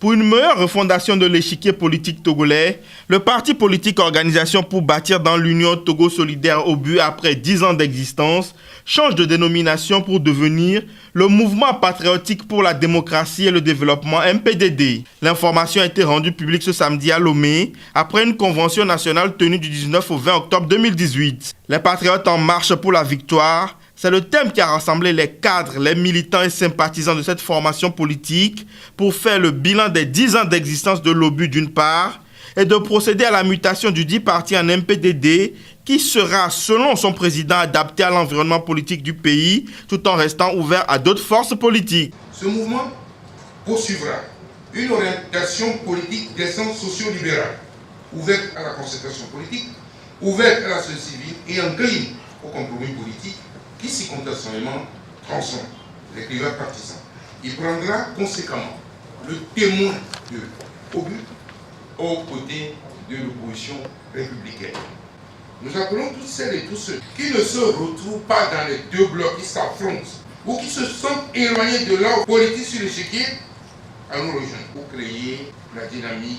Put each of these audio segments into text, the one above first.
Pour une meilleure refondation de l'échiquier politique togolais, le parti politique Organisation pour bâtir dans l'Union Togo Solidaire Obu, après 10 ans d'existence, change de dénomination pour devenir le Mouvement Patriotique pour la Démocratie et le Développement MPDD. L'information a été rendue publique ce samedi à Lomé, après une convention nationale tenue du 19 au 20 octobre 2018. Les Patriotes en marche pour la victoire, c'est le thème qui a rassemblé les cadres, les militants et sympathisants de cette formation politique pour faire le bilan des 10 ans d'existence de l'Obu d'une part et de procéder à la mutation du dit parti en MPDD qui sera, selon son président, adapté à l'environnement politique du pays tout en restant ouvert à d'autres forces politiques. Ce mouvement poursuivra une orientation politique d'essence socio-libérale, ouverte à la concertation politique, ouverte à la société civile et encline au compromis politique qui simultanément transforme les clivats partisans. Il prendra conséquemment le témoin de Obu aux côtés de l'opposition républicaine. Nous appelons toutes celles et tous ceux qui ne se retrouvent pas dans les deux blocs qui s'affrontent ou qui se sentent éloignés de leur politique sur l'échiquier à nous rejoindre pour créer la dynamique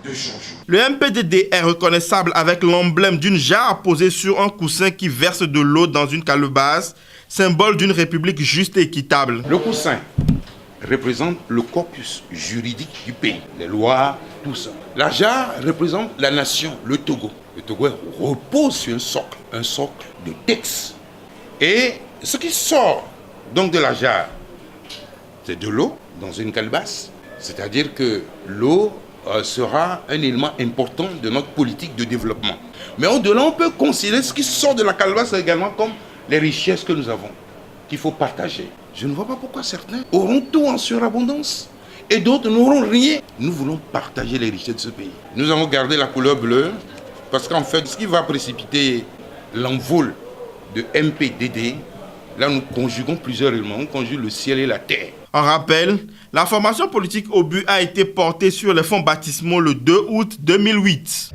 de changement. Le MPDD est reconnaissable avec l'emblème d'une jarre posée sur un coussin qui verse de l'eau dans une calebasse, symbole d'une république juste et équitable. Le coussin représente le corpus juridique du pays, les lois, tout ça. La jarre représente la nation, le Togo. Le Togo repose sur un socle de texte. Et ce qui sort donc de la jarre, c'est de l'eau dans une calebasse. C'est-à-dire que l'eau sera un élément important de notre politique de développement. Mais au-delà, on peut considérer ce qui sort de la calebasse également comme les richesses que nous avons, qu'il faut partager. Je ne vois pas pourquoi certains auront tout en surabondance et d'autres n'auront rien. Nous voulons partager les richesses de ce pays. Nous avons gardé la couleur bleue parce qu'en fait, ce qui va précipiter l'envol de MPDD, là nous conjuguons plusieurs éléments. On conjugue le ciel et la terre. En rappel, la formation politique Obu a été portée sur les fonds baptismaux le 2 août 2008.